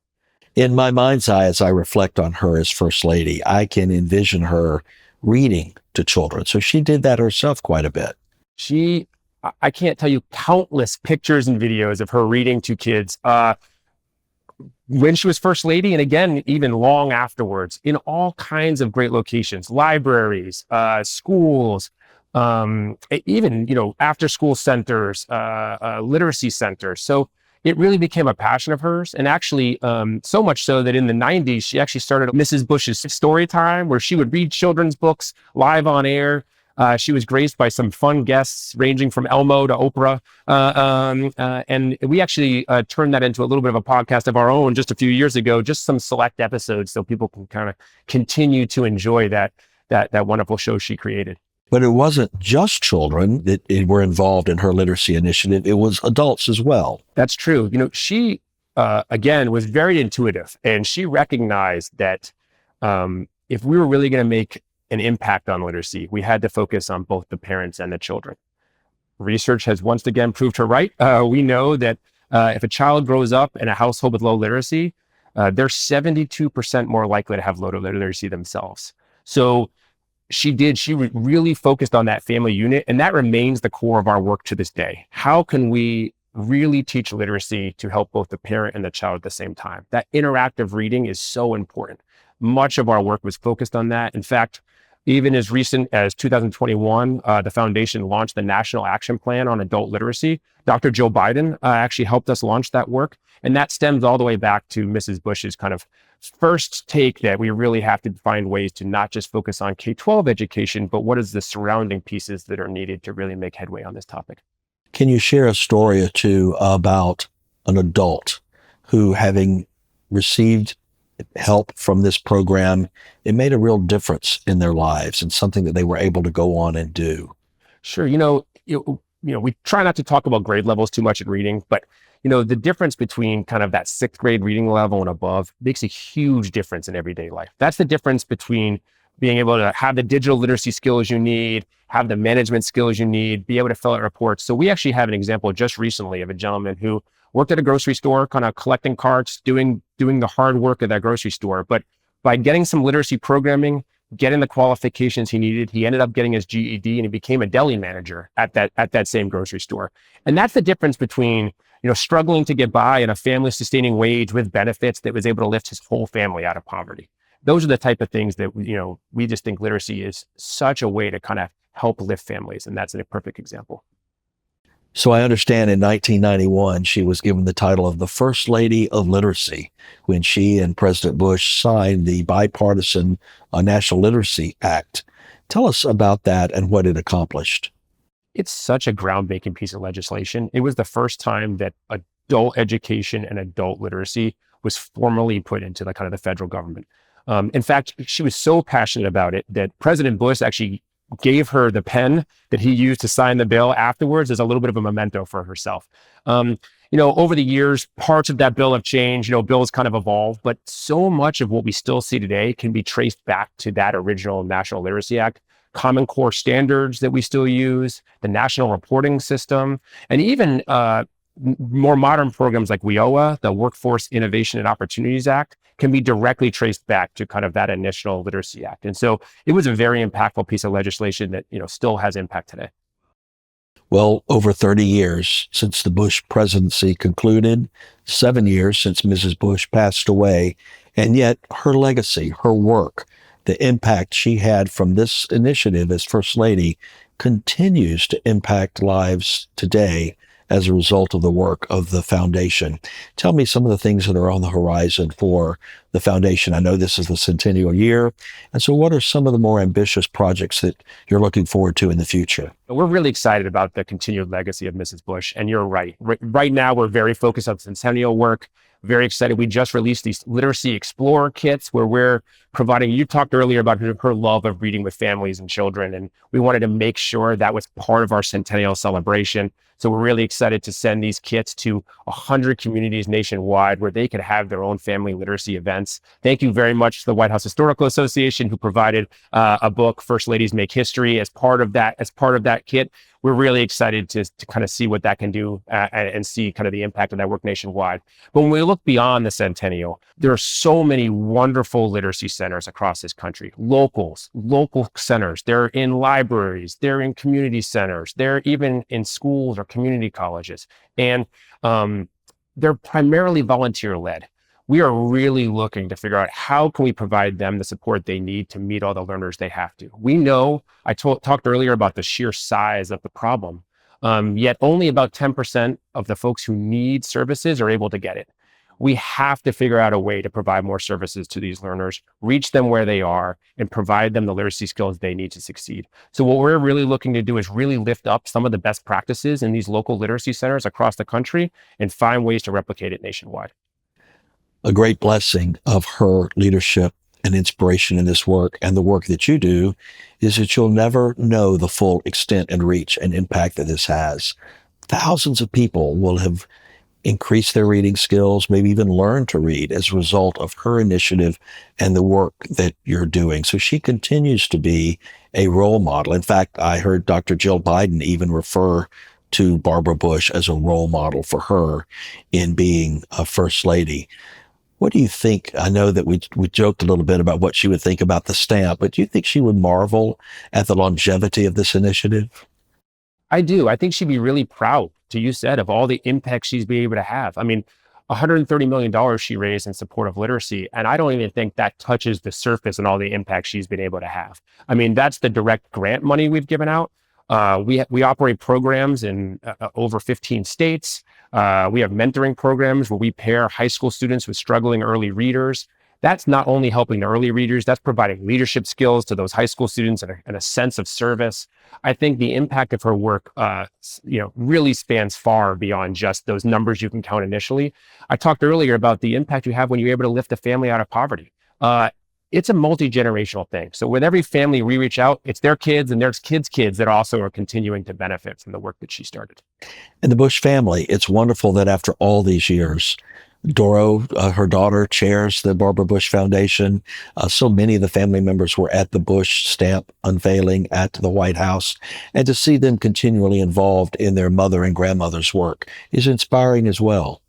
In my mind's eye, as I reflect on her as First Lady, I can envision her reading to children. So she did that herself quite a bit. I can't tell you countless pictures and videos of her reading to kids when she was First Lady, and again, even long afterwards, in all kinds of great locations, libraries, schools, even, after school centers, literacy centers. So it really became a passion of hers. And actually, so much so that in the 90s, she actually started Mrs. Bush's Story Time, where she would read children's books live on air. She was graced by some fun guests ranging from Elmo to Oprah. And we actually turned that into a little bit of a podcast of our own just a few years ago, just some select episodes so people can kind of continue to enjoy that wonderful show she created. But it wasn't just children that were involved in her literacy initiative. It was adults as well. That's true. She, again, was very intuitive, and she recognized that if we were really going to make an impact on literacy, we had to focus on both the parents and the children. Research has once again proved her right. We know that if a child grows up in a household with low literacy, they're 72% more likely to have low literacy themselves. So she really focused on that family unit, and that remains the core of our work to this day. How can we really teach literacy to help both the parent and the child at the same time? That interactive reading is so important. Much of our work was focused on that. In fact, even as recent as 2021, the foundation launched the National Action Plan on Adult Literacy. Dr. Joe Biden actually helped us launch that work. And that stems all the way back to Mrs. Bush's kind of first take that we really have to find ways to not just focus on K-12 education, but what is the surrounding pieces that are needed to really make headway on this topic. Can you share a story or two about an adult who, having received help from this program, it made a real difference in their lives and something that they were able to go on and do? Sure. We try not to talk about grade levels too much in reading, but the difference between kind of that sixth grade reading level and above makes a huge difference in everyday life. That's the difference between being able to have the digital literacy skills you need, have the management skills you need, be able to fill out reports. So we actually have an example just recently of a gentleman who worked at a grocery store, kind of collecting carts, doing the hard work of that grocery store. But by getting some literacy programming, getting the qualifications he needed, he ended up getting his GED and he became a deli manager at that same grocery store. And that's the difference between, struggling to get by in a family sustaining wage with benefits that was able to lift his whole family out of poverty. Those are the type of things that, we just think literacy is such a way to kind of help lift families. And that's a perfect example. So I understand in 1991, she was given the title of the First Lady of Literacy when she and President Bush signed the bipartisan National Literacy Act. Tell us about that and what it accomplished. It's such a groundbreaking piece of legislation. It was the first time that adult education and adult literacy was formally put into the kind of the federal government. In fact, she was so passionate about it that President Bush actually gave her the pen that he used to sign the bill afterwards as a little bit of a memento for herself. Over the years, parts of that bill have changed, bills kind of evolved, but so much of what we still see today can be traced back to that original National Literacy Act. Common Core standards that we still use, the national reporting system, and even more modern programs like WIOA, the Workforce Innovation and Opportunities Act, can be directly traced back to kind of that initial Literacy Act. And so it was a very impactful piece of legislation that, still has impact today. Well, over 30 years since the Bush presidency concluded, 7 years since Mrs. Bush passed away, and yet her legacy, her work, the impact she had from this initiative as First Lady continues to impact lives today as a result of the work of the foundation. Tell me some of the things that are on the horizon for the foundation. I know this is the centennial year. And so what are some of the more ambitious projects that you're looking forward to in the future? We're really excited about the continued legacy of Mrs. Bush. And you're right. Right now, we're very focused on centennial work. Very excited. We just released these Literacy Explorer kits where we're providing, you talked earlier about her love of reading with families and children, and we wanted to make sure that was part of our centennial celebration. So we're really excited to send these kits to 100 communities nationwide where they could have their own family literacy events. Thank you very much to the White House Historical Association who provided a book, First Ladies Make History, as part of that kit. We're really excited to kind of see what that can do and see kind of the impact of that work nationwide. But when we look beyond the centennial, there are so many wonderful literacy centers across this country, local centers. They're in libraries, they're in community centers, they're even in schools or community colleges. And they're primarily volunteer-led. We are really looking to figure out how can we provide them the support they need to meet all the learners they have to. We know, I talked earlier about the sheer size of the problem, yet only about 10% of the folks who need services are able to get it. We have to figure out a way to provide more services to these learners, reach them where they are, and provide them the literacy skills they need to succeed. So what we're really looking to do is really lift up some of the best practices in these local literacy centers across the country and find ways to replicate it nationwide. A great blessing of her leadership and inspiration in this work and the work that you do is that you'll never know the full extent and reach and impact that this has. Thousands of people will have increased their reading skills, maybe even learned to read as a result of her initiative and the work that you're doing. So she continues to be a role model. In fact, I heard Dr. Jill Biden even refer to Barbara Bush as a role model for her in being a First Lady. What do you think? I know that we joked a little bit about what she would think about the stamp, but do you think she would marvel at the longevity of this initiative? I do. I think she'd be really proud, to you said, of all the impact she's been able to have. I mean, $130 million she raised in support of literacy, and I don't even think that touches the surface and all the impact she's been able to have. I mean, that's the direct grant money we've given out. We operate programs in over 15 states. We have mentoring programs where we pair high school students with struggling early readers. That's not only helping the early readers, that's providing leadership skills to those high school students and a sense of service. I think the impact of her work, really spans far beyond just those numbers you can count initially. I talked earlier about the impact you have when you're able to lift a family out of poverty. it's a multi-generational thing. So with every family we reach out, it's their kids and their kids' that also are continuing to benefit from the work that she started. And the Bush family, it's wonderful that after all these years, Doro, her daughter, chairs the Barbara Bush Foundation. So many of the family members were at the Bush stamp unveiling at the White House. And to see them continually involved in their mother and grandmother's work is inspiring as well.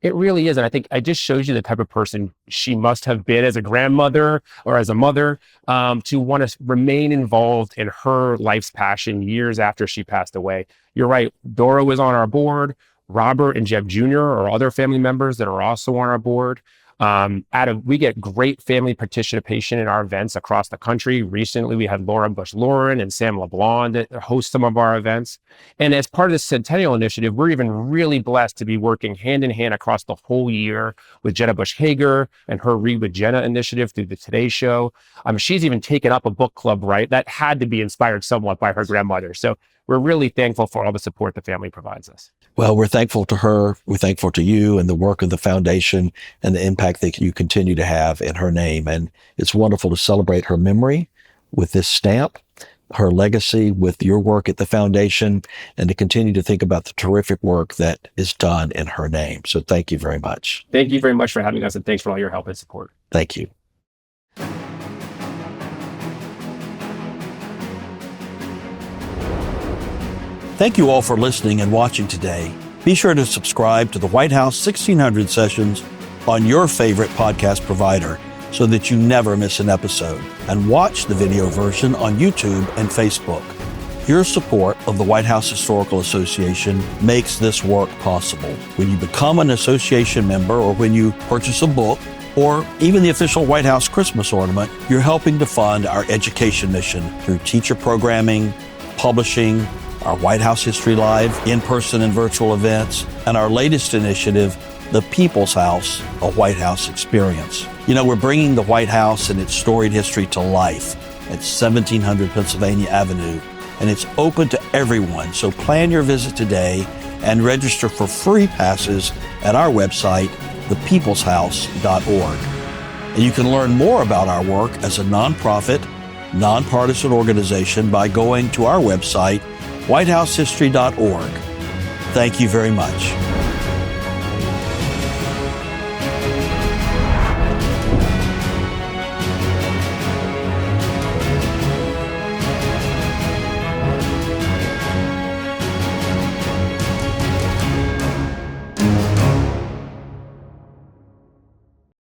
It really is. And I think it just shows you the type of person she must have been as a grandmother or as a mother, to want to remain involved in her life's passion years after she passed away. You're right. Doro is on our board. Robert and Jeb Jr. are other family members that are also on our board. We get great family participation in our events across the country. Recently, we had Laura Bush Lauren and Sam LeBlanc that host some of our events. And as part of the Centennial Initiative, we're even really blessed to be working hand in hand across the whole year with Jenna Bush Hager and her Read with Jenna initiative through the Today Show. She's even taken up a book club, right? That had to be inspired somewhat by her grandmother. So we're really thankful for all the support the family provides us. Well, we're thankful to her. We're thankful to you and the work of the foundation and the impact that you continue to have in her name. And it's wonderful to celebrate her memory with this stamp, her legacy with your work at the foundation, and to continue to think about the terrific work that is done in her name. So thank you very much. Thank you very much for having us, and thanks for all your help and support. Thank you. Thank you all for listening and watching today. Be sure to subscribe to the White House 1600 Sessions on your favorite podcast provider so that you never miss an episode, and watch the video version on YouTube and Facebook. Your support of the White House Historical Association makes this work possible. When you become an association member, or when you purchase a book, or even the official White House Christmas ornament, you're helping to fund our education mission through teacher programming, publishing, our White House History Live, in-person and virtual events, and our latest initiative, the People's House, a White House experience. You know, we're bringing the White House and its storied history to life at 1700 Pennsylvania Avenue, and it's open to everyone. So plan your visit today and register for free passes at our website, thepeopleshouse.org. And you can learn more about our work as a nonprofit, nonpartisan organization by going to our website, whitehousehistory.org. Thank you very much.